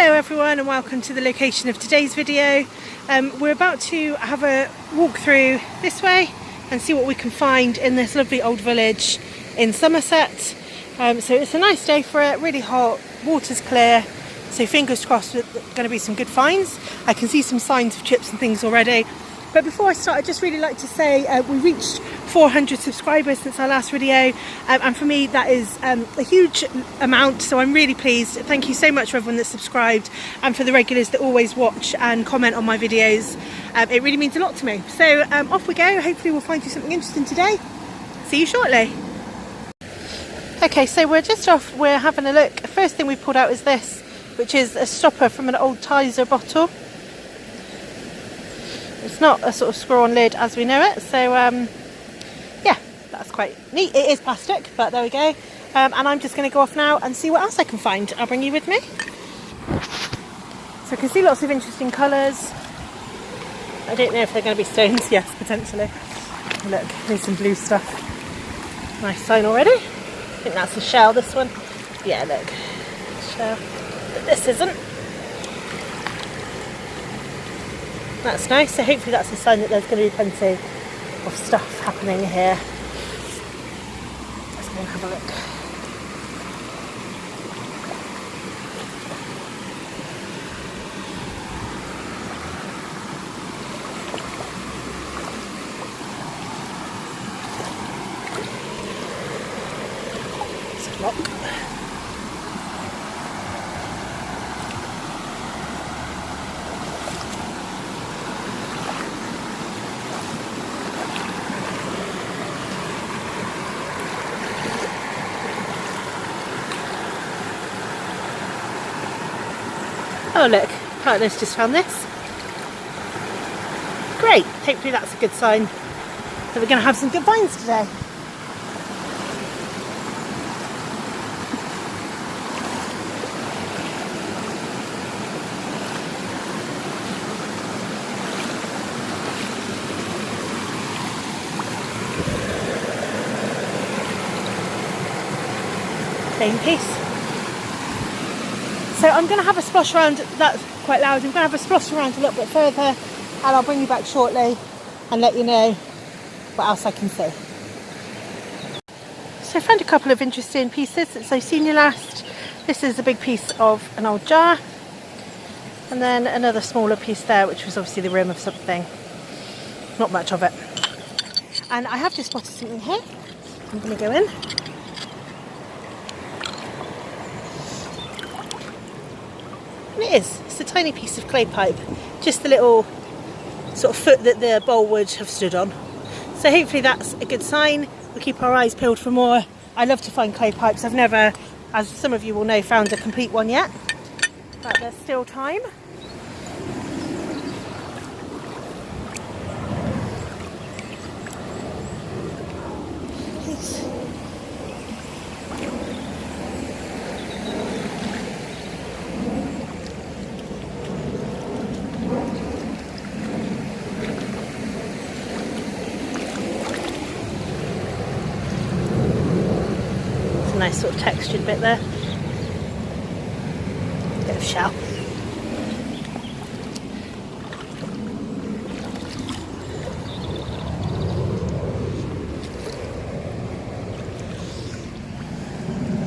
Hello everyone and welcome to the location of today's video. We're about to have a walk through this way and see what we can find in this lovely old village in Somerset. So it's a nice day for it, really hot, water's clear, so fingers crossed there's going to be some good finds. I can see some signs of chips and things already. But before I start, I'd just really like to say we reached 400 subscribers since our last video, and for me that is a huge amount, so I'm really pleased. Thank you so much for everyone that's subscribed and for the regulars that always watch and comment on my videos. It really means a lot to me. So off we go. Hopefully we'll find you something interesting today. See you shortly. Okay, so we're just off, we're having a look. The first thing we pulled out is this, which is a stopper from an old Tizer bottle. It's not a sort of screw-on lid as we know it, so yeah, that's quite neat. It is plastic, but there we go. And I'm just going to go off now and see what else I can find. I'll bring you with me. So I can see lots of interesting colours. I don't know if they're going to be stones. Yes, potentially. Look, there's some blue stuff. Nice sign already. I think that's a shell, this one. Yeah, look, shell. But this isn't. That's nice, so hopefully that's a sign that there's going to be plenty of stuff happening here. Let's go and have a look. It's a lock. Oh look, partner's just found this. Great, hopefully that's a good sign that we're going to have some good finds today. Plain piece. So I'm going to have a splosh around, that's quite loud, I'm going to have a splosh around a little bit further and I'll bring you back shortly and let you know what else I can see. So I found a couple of interesting pieces since I've seen you last. This is a big piece of an old jar, and then another smaller piece there, which was obviously the rim of something. Not much of it. And I have just spotted something here. I'm going to go in. And it is. It's a tiny piece of clay pipe. Just the little sort of foot that the bowl would have stood on. So hopefully that's a good sign. We'll keep our eyes peeled for more. I love to find clay pipes. I've never, as some of you will know, found a complete one yet. But there's still time. Nice sort of textured bit there. Bit of shell.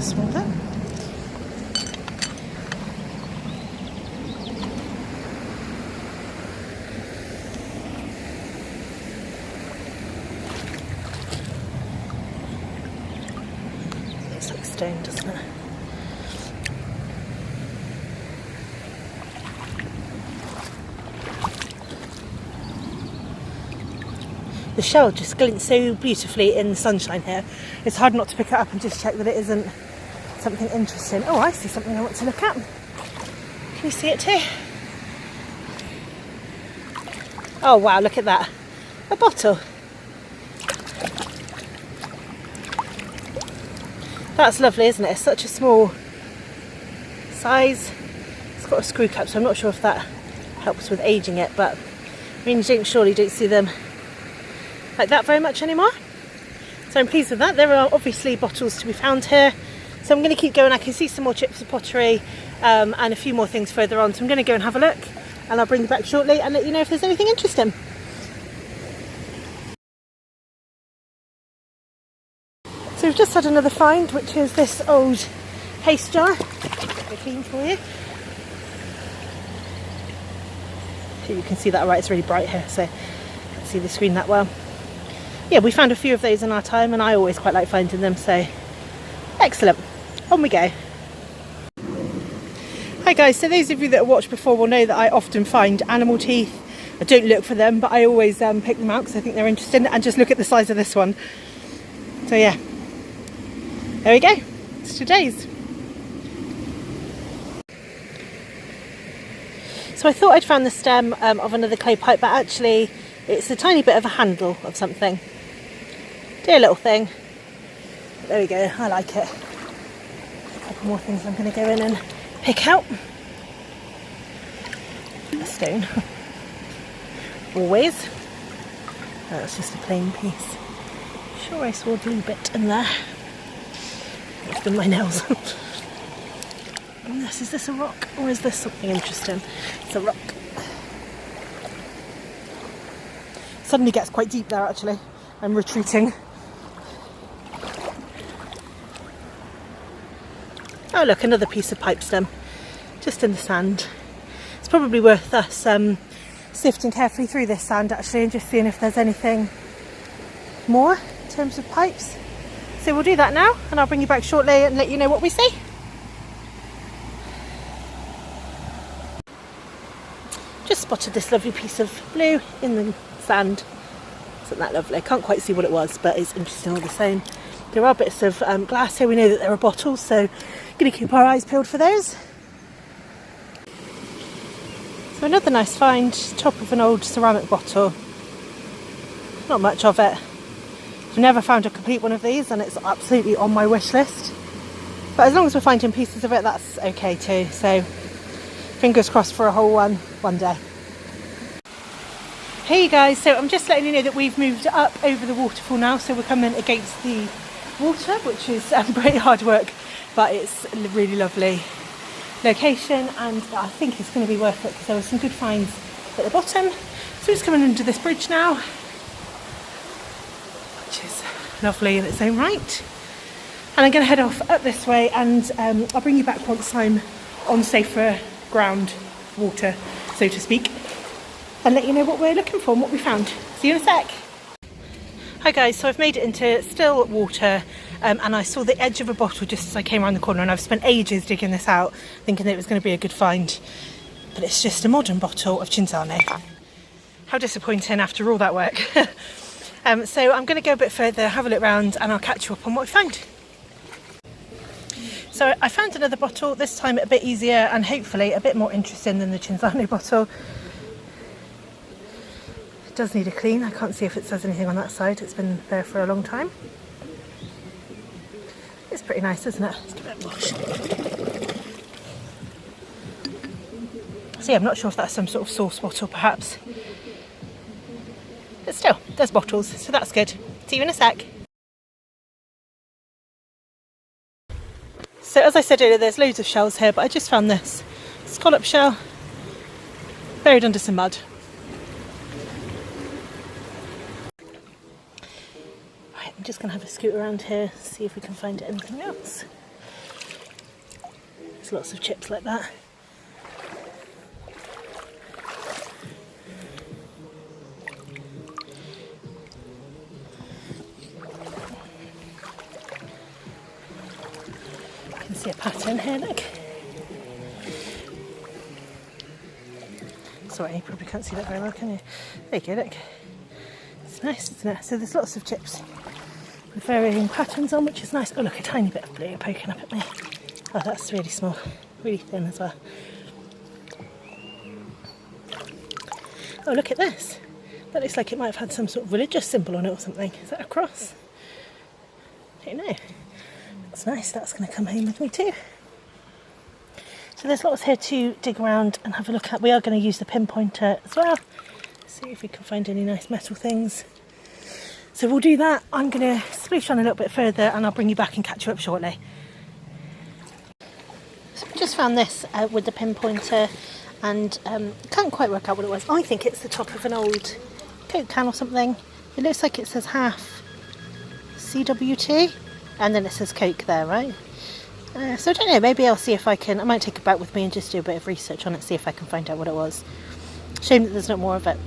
Small there. Looks like stone, doesn't it? The shell just glints so beautifully in the sunshine here. It's hard not to pick it up and just check that it isn't something interesting. Oh, I see something I want to look at. Can you see it too? Oh wow, look at that. A bottle. That's lovely, isn't it? It's such a small size. It's got a screw cap, so I'm not sure if that helps with aging it, but I mean, you surely don't see them like that very much anymore. So I'm pleased with that. There are obviously bottles to be found here, So I'm going to keep going. I can see some more chips of pottery and a few more things further on. So I'm going to go and have a look, and I'll bring you back shortly and let you know if there's anything interesting. So we've just had another find, which is this old paste jar. I'll clean for you. So you can see that right, it's really bright here, so you can see the screen that well. Yeah, we found a few of those in our time, and I always quite like finding them, so excellent. On we go. Hi guys, so those of you that have watched before will know that I often find animal teeth. I don't look for them, but I always pick them out because I think they're interesting, and just look at the size of this one. So yeah, there we go, it's today's. So I thought I'd found the stem of another clay pipe, but actually it's a tiny bit of a handle of something. Dear little thing. But there we go, I like it. A couple more things I'm going to go in and pick out. A stone. Always. Oh, it's just a plain piece. Sure I saw a blue bit in there. It's been my nails. Is this a rock, or is this something interesting? It's a rock. Suddenly gets quite deep there actually. I'm retreating. Oh look, another piece of pipe stem. Just in the sand. It's probably worth us sifting carefully through this sand actually and just seeing if there's anything more in terms of pipes. So we'll do that now, and I'll bring you back shortly and let you know what we see. Just spotted this lovely piece of blue in the sand. Isn't that lovely? I can't quite see what it was, but it's interesting all the same. There are bits of glass here. We know that there are bottles, so going to keep our eyes peeled for those. So another nice find, top of an old ceramic bottle. Not much of it. I've never found a complete one of these, and it's absolutely on my wish list. But as long as we're finding pieces of it, that's okay too. So fingers crossed for a whole one day. Hey you guys, so I'm just letting you know that we've moved up over the waterfall now, so we're coming against the water, which is pretty hard work, but it's a really lovely location, and I think it's going to be worth it because there were some good finds at the bottom. So we're just coming under this bridge now, which is lovely in its own right, and I'm going to head off up this way, and I'll bring you back once I'm on safer ground, water so to speak, and let you know what we're looking for and what we found. See you in a sec. Hi guys, so I've made it into still water, and I saw the edge of a bottle just as I came around the corner, and I've spent ages digging this out thinking that it was going to be a good find, but it's just a modern bottle of Cinzano. How disappointing after all that work. So I'm going to go a bit further, have a look around, and I'll catch you up on what we found. So I found another bottle, this time a bit easier and hopefully a bit more interesting than the Cinzano bottle. It does need a clean. I can't see if it says anything on that side. It's been there for a long time. It's pretty nice, isn't it? Let's give it a wash. So yeah, I'm not sure if that's some sort of sauce bottle perhaps. But still, there's bottles, so that's good. See you in a sec. So as I said earlier, there's loads of shells here, but I just found this scallop shell buried under some mud. Right, I'm just going to have a scoot around here, see if we can find anything else. There's lots of chips like that. See a pattern here, look. Sorry, you probably can't see that very well, can you? There you go, look. It's nice, isn't it? So there's lots of chips with varying patterns on, which is nice. Oh look, a tiny bit of blue poking up at me. Oh, that's really small, really thin as well. Oh, look at this. That looks like it might have had some sort of religious symbol on it or something. Is that a cross? I don't know. That's nice, that's going to come home with me too. So there's lots here to dig around and have a look at. We are going to use the pinpointer as well. See if we can find any nice metal things. So we'll do that. I'm going to sploosh on a little bit further and I'll bring you back and catch you up shortly. just found this with the pinpointer, and can't quite work out what it was. I think it's the top of an old Coke can or something. It looks like it says half CWT, and then it says Coke there, right? So I don't know, maybe I'll see if I might take it back with me and just do a bit of research on it, see if I can find out what it was. Shame that there's not more of it.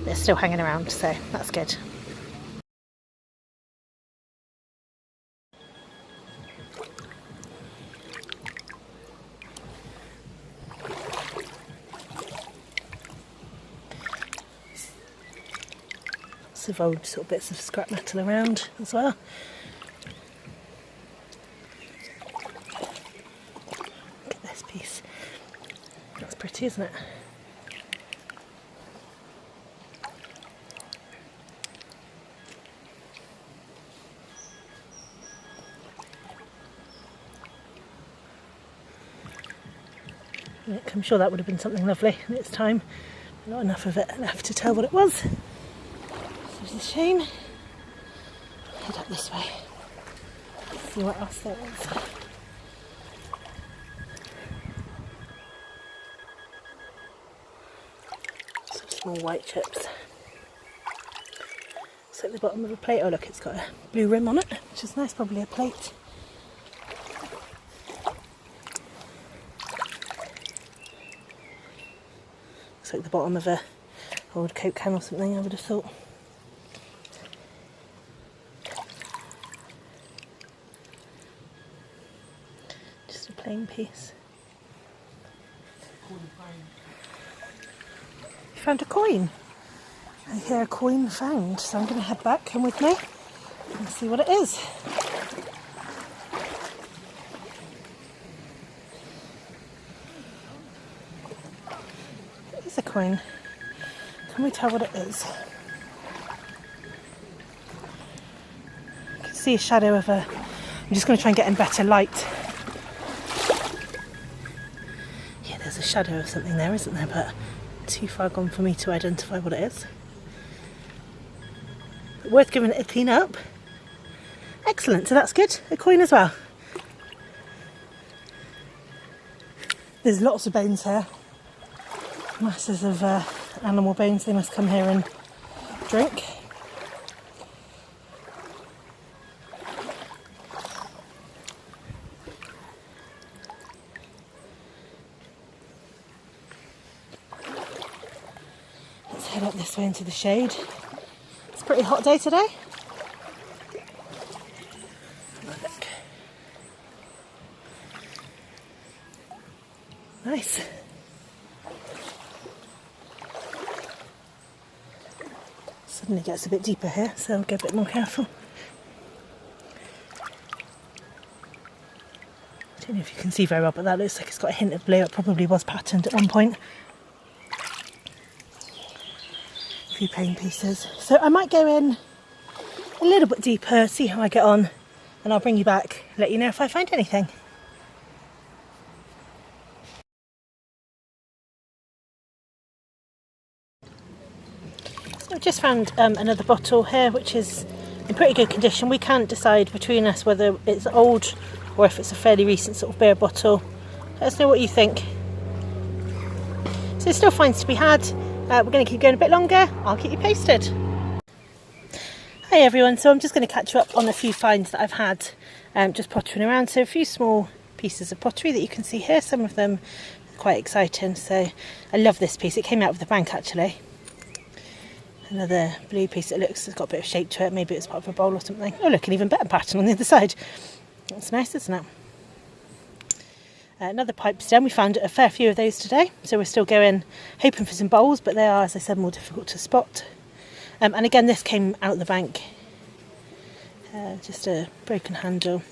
They're still hanging around, so that's good. Lots of old sort of bits of scrap metal around as well. Look at this piece. That's pretty, isn't it? I'm sure that would have been something lovely in its time. Not enough of it left to tell what it was. It's a shame. Head up this way. See what else there is. Some small white chips. Looks like the bottom of a plate. Oh look, it's got a blue rim on it, which is nice, probably a plate. Looks like the bottom of a old Coke can or something, I would have thought. Just a plain piece. You found a coin? I hear a coin found, so I'm going to head back. Come with me and see what it is. It is a coin. Can we tell what it is? I can see a shadow of a... I'm just going to try and get in better light. Yeah, there's a shadow of something there, isn't there? But too far gone for me to identify what it is. But worth giving it a clean up. Excellent, so that's good. A coin as well. There's lots of bones here. Masses of animal bones. They must come here and drink. Let's head up this way into the shade. It's a pretty hot day today. Look. Nice. Suddenly gets a bit deeper here, so I'll get a bit more careful. I don't know if you can see very well, but that looks like it's got a hint of blue. It probably was patterned at one point. A few plain pieces. So I might go in a little bit deeper, see how I get on, and I'll bring you back, let you know if I find anything. I've just found another bottle here, which is in pretty good condition. We can't decide between us whether it's old or if it's a fairly recent sort of beer bottle. Let us know what you think. So there's still finds to be had. We're going to keep going a bit longer. I'll keep you posted. Hi everyone, so I'm just going to catch you up on a few finds that I've had just pottering around. So a few small pieces of pottery that you can see here, some of them quite exciting. So I love this piece, it came out of the bank actually. Another blue piece that looks, it's got a bit of shape to it, maybe it's part of a bowl or something. Oh look, an even better pattern on the other side. That's nice, isn't it? Another pipe stem, we found a fair few of those today, so we're still going, hoping for some bowls, but they are, as I said, more difficult to spot. And again, this came out of the bank, just a broken handle.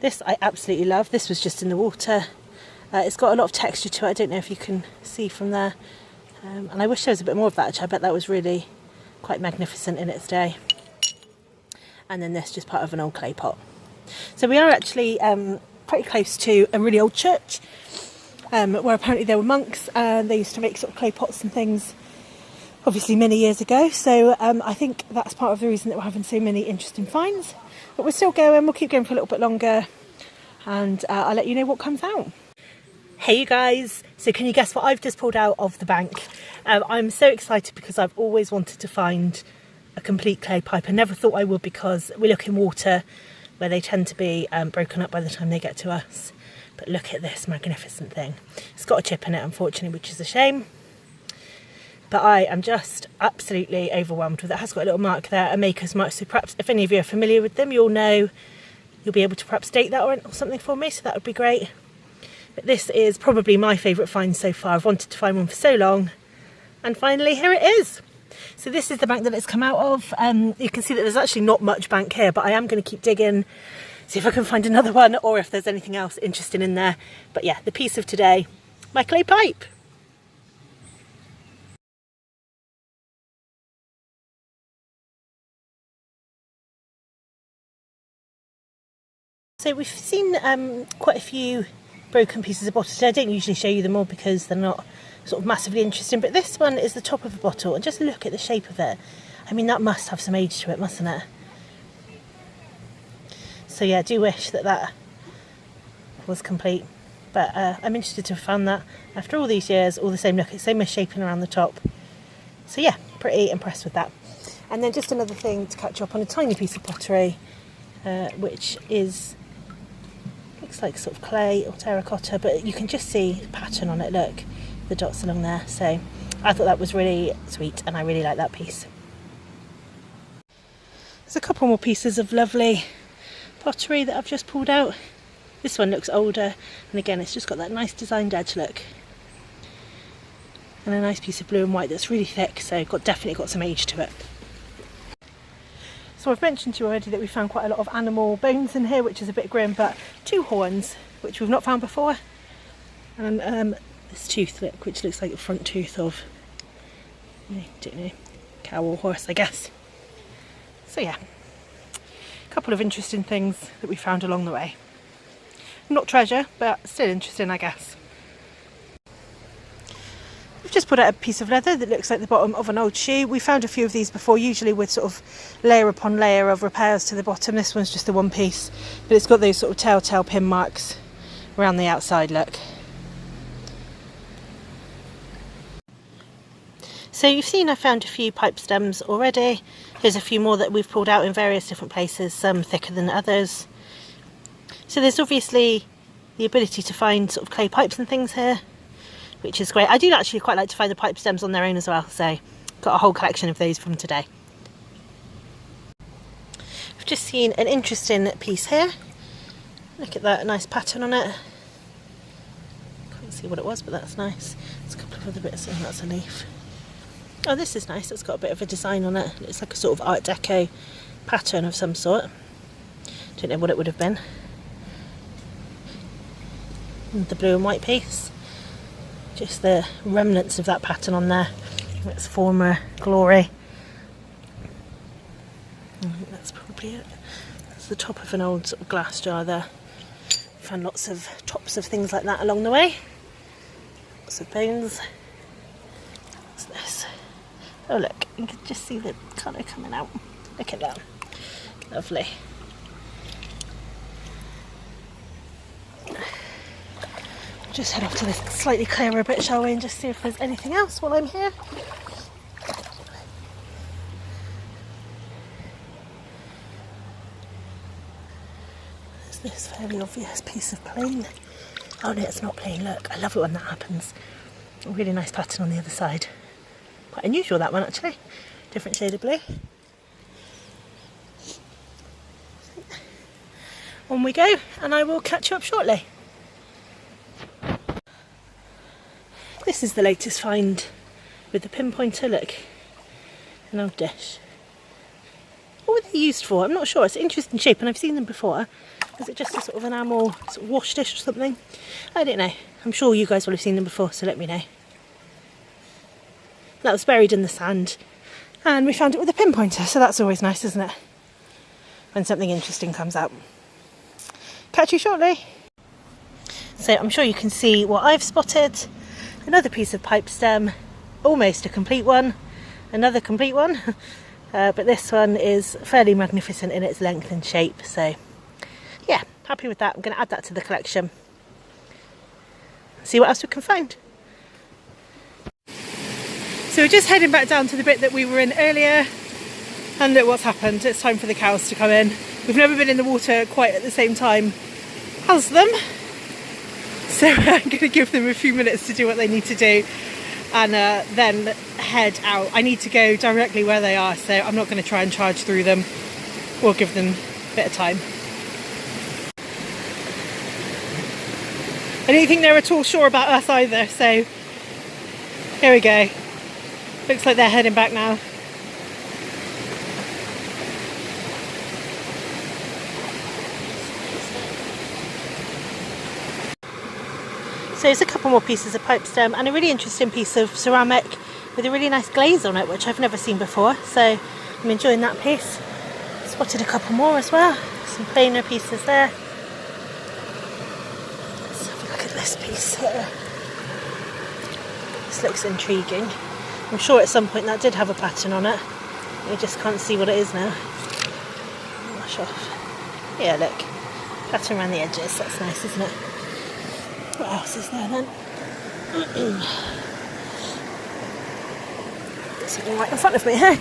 This I absolutely love, this was just in the water. It's got a lot of texture to it, I don't know if you can see from there. And I wish there was a bit more of that, actually. I bet that was really quite magnificent in its day. And then this, just part of an old clay pot. So we are actually pretty close to a really old church, where apparently there were monks, and they used to make sort of clay pots and things, obviously many years ago. So I think that's part of the reason that we're having so many interesting finds. But we're still going, we'll keep going for a little bit longer, and I'll let you know what comes out. Hey you guys, so can you guess what I've just pulled out of the bank? I'm so excited because I've always wanted to find a complete clay pipe. I never thought I would because we look in water where they tend to be broken up by the time they get to us. But look at this magnificent thing. It's got a chip in it unfortunately, which is a shame. But I am just absolutely overwhelmed with it. It has got a little mark there, a maker's mark, so perhaps if any of you are familiar with them, you'll know, you'll be able to perhaps date that or something for me, so that would be great. But this is probably my favourite find so far. I've wanted to find one for so long, and finally here it is. So this is the bank that it's come out of. You can see that there's actually not much bank here, but I am going to keep digging, see if I can find another one or if there's anything else interesting in there. But yeah, the piece of today, my clay pipe. So we've seen quite a few broken pieces of bottle today. I don't usually show you them all because they're not sort of massively interesting, but this one is the top of a bottle, and just look at the shape of it. I mean, that must have some age to it, mustn't it? So yeah, I do wish that that was complete, but I'm interested to have found that after all these years, all the same look, it's same misshapen around the top. So yeah, pretty impressed with that. And then just another thing to catch up on, a tiny piece of pottery, which is, looks like sort of clay or terracotta, but you can just see the pattern on it, look, the dots along there. So I thought that was really sweet and I really like that piece. There's a couple more pieces of lovely pottery that I've just pulled out. This one looks older, and again it's just got that nice designed edge look. And a nice piece of blue and white that's really thick, so definitely got some age to it. So I've mentioned to you already that we found quite a lot of animal bones in here, which is a bit grim, but two horns, which we've not found before. And this tooth, look, which looks like the front tooth of, I don't know, cow or horse, I guess. So yeah, a couple of interesting things that we found along the way. Not treasure, but still interesting, I guess. We've just put out a piece of leather that looks like the bottom of an old shoe. We found a few of these before, usually with sort of layer upon layer of repairs to the bottom. This one's just the one piece, but it's got those sort of telltale pin marks around the outside, look. So you've seen I found a few pipe stems already. There's a few more that we've pulled out in various different places, some thicker than others. So there's obviously the ability to find sort of clay pipes and things here, which is great. I do actually quite like to find the pipe stems on their own as well, so got a whole collection of those from today. I've just seen an interesting piece here. Look at that nice pattern on it. Can't see what it was, but that's nice. There's a couple of other bits, and that's a leaf. Oh, this is nice. It's got a bit of a design on it. It's like a sort of Art Deco pattern of some sort. Don't know what it would have been. And the blue and white piece. Just the remnants of that pattern on there. Its former glory. I think that's probably it. That's the top of an old sort of glass jar there. Found lots of tops of things like that along the way. Lots of bones. What's this? Oh look, you can just see the colour coming out. Look at that. Lovely. Just head off to this slightly clearer bit, shall we, and just see if there's anything else while I'm here. There's this fairly obvious piece of plain. Oh no, it's not plain, look. I love it when that happens. A really nice pattern on the other side. Quite unusual, that one, actually. Different shade of blue. On we go, and I will catch you up shortly. This is the latest find with the pinpointer, look. An old dish. What were they used for? I'm not sure. It's an interesting shape, and I've seen them before. Is it just a sort of enamel sort of wash dish or something? I don't know. I'm sure you guys will have seen them before, so let me know. That was buried in the sand, and we found it with a pinpointer, so that's always nice, isn't it? When something interesting comes out. Catch you shortly. So I'm sure you can see what I've spotted. Another piece of pipe stem, almost a complete one, another complete one, but this one is fairly magnificent in its length and shape, so yeah, happy with that. I'm going to add that to the collection. see what else we can find. So we're just heading back down to the bit that we were in earlier, and look what's happened. It's time for the cows to come in. We've never been in the water quite at the same time as them, so I'm going to give them a few minutes to do what they need to do and then head out. I need to go directly where they are, so I'm not going to try and charge through them. We'll give them a bit of time. I don't think they're at all sure about us either, so here we go. Looks like they're heading back now. So there's a couple more pieces of pipe stem and a really interesting piece of ceramic with a really nice glaze on it, which I've never seen before, so I'm enjoying that piece. Spotted a couple more as well, some plainer pieces there. Let's have a look at this piece here. This looks intriguing. I'm sure at some point that did have a pattern on it. You just can't see what it is now. Wash off. Yeah, look. Pattern around the edges. That's nice, isn't it? What else is there then? There's something right in front of me here.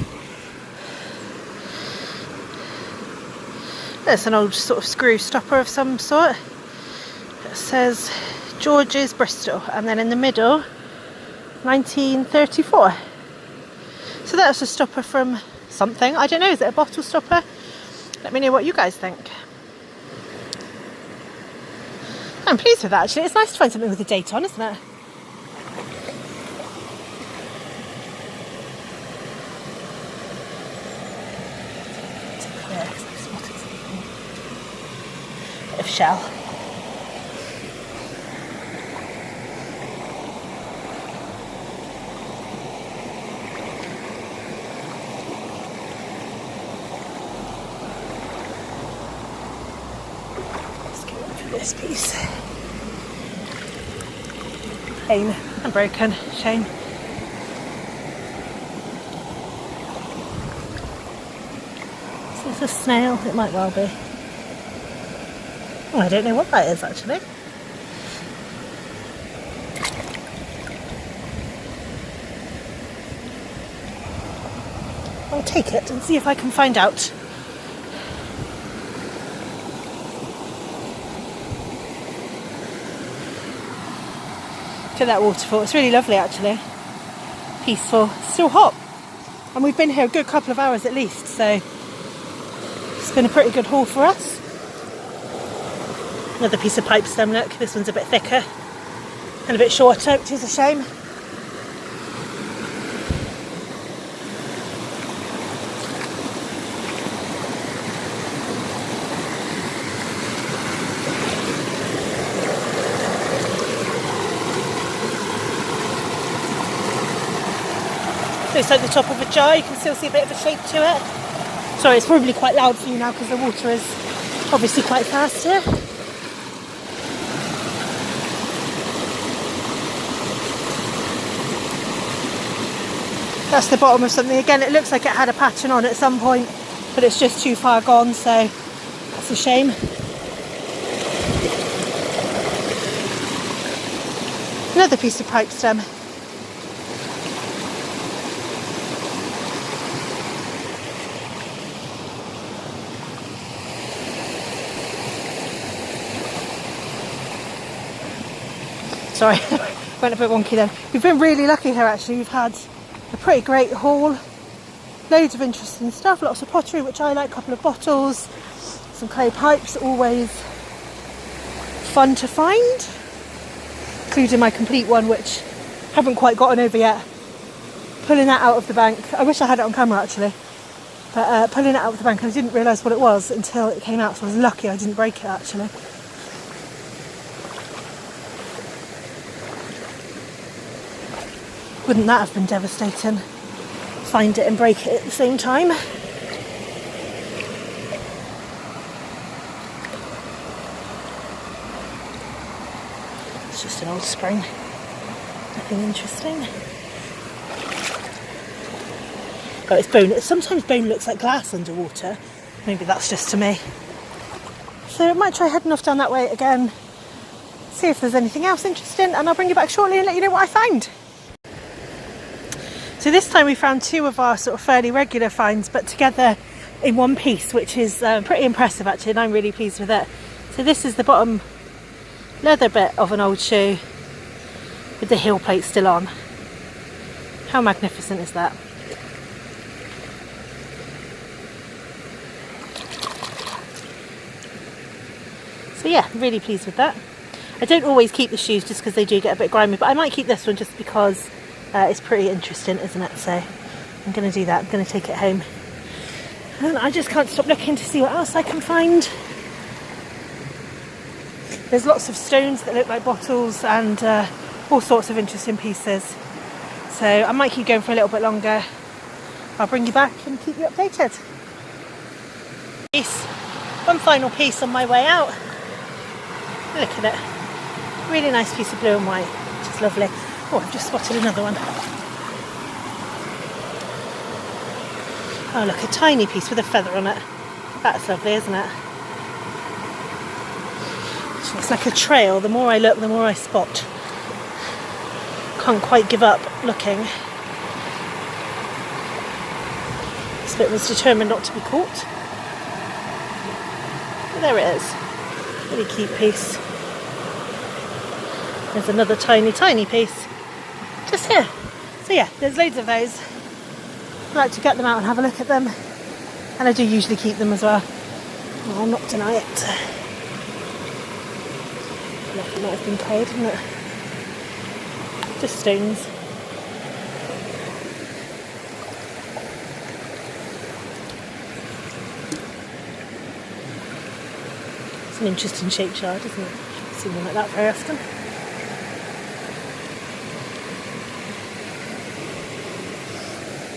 There's an old sort of screw stopper of some sort. It says George's Bristol, and then in the middle 1934. So that's a stopper from something. I don't know, is it a bottle stopper? Let me know what you guys think. I'm pleased with that actually. It's nice to find something with a date on, isn't it? Bit of shell. This piece. Plain and broken, shame. Is this a snail? It might well be. Oh, I don't know what that is actually. I'll take it and see if I can find out. Look at that waterfall, it's really lovely actually. Peaceful, still hot. And we've been here a good couple of hours at least, so it's been a pretty good haul for us. Another piece of pipe stem, look, this one's a bit thicker and a bit shorter, which is a shame. Looks like the top of a jar, you can still see a bit of a shape to it. Sorry, it's probably quite loud for you now because the water is obviously quite fast here. That's the bottom of something. Again, it looks like it had a pattern on at some point, but it's just too far gone, so that's a shame. Another piece of pipe stem. Sorry, went a bit wonky then. We've been really lucky here actually. We've had a pretty great haul. Loads of interesting stuff, lots of pottery, which I like, a couple of bottles, some clay pipes, always fun to find. Including my complete one, which I haven't quite gotten over yet. Pulling that out of the bank. I wish I had it on camera actually. But pulling it out of the bank, I didn't realise what it was until it came out, so I was lucky I didn't break it actually. Wouldn't that have been devastating? Find it and break it at the same time. It's just an old spring. Nothing interesting. Oh, it's bone. Sometimes bone looks like glass underwater. Maybe that's just to me. So I might try heading off down that way again see if there's anything else interesting, and I'll bring you back shortly and let you know what I find. So this time we found two of our sort of fairly regular finds, but together in one piece, which is pretty impressive actually, and I'm really pleased with it. So this is the bottom leather bit of an old shoe with the heel plate still on. How magnificent is that? So yeah, really pleased with that. I don't always keep the shoes just because they do get a bit grimy, but I might keep this one just because it's pretty interesting, isn't it? So I'm going to do that. I'm going to take it home. And I just can't stop looking to see what else I can find. There's lots of stones that look like bottles and all sorts of interesting pieces. So I might keep going for a little bit longer. I'll bring you back and keep you updated. One final piece on my way out. Look at it. Really nice piece of blue and white, which is lovely. Oh, I've just spotted another one. Oh look, a tiny piece with a feather on it. That's lovely, isn't it? It looks like a trail. The more I look, the more I spot. Can't quite give up looking. This bit was determined not to be caught. But there it is. Really cute piece. There's another tiny piece just here. So yeah, there's loads of those. I like to get them out and have a look at them, and I do usually keep them as well. I'll not deny it. Look, it might have been cold, isn't it? Just stones. It's an interesting shaped shard, isn't it? I don't see one like that very often.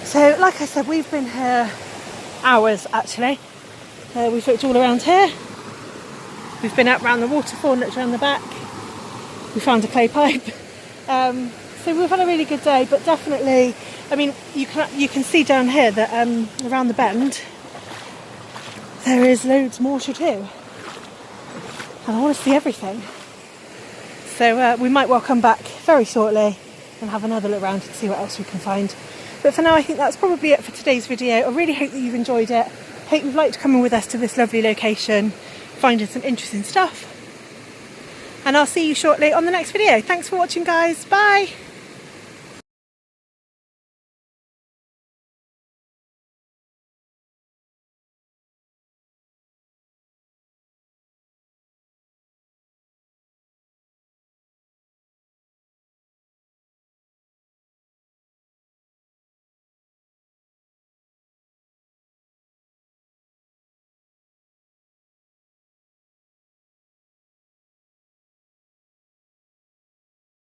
So, like I said, we've been here hours actually. We've looked all around here. We've been out around the waterfall and looked around the back. We found a clay pipe. So we've had a really good day, but definitely, I mean, you can see down here that around the bend there is loads more to do. And I want to see everything. So we might well come back very shortly and have another look around and see what else we can find. But for now, I think that's probably it for today's video. I really hope that you've enjoyed it. Hope you've liked coming with us to this lovely location, finding some interesting stuff. And I'll see you shortly on the next video. Thanks for watching, guys. Bye.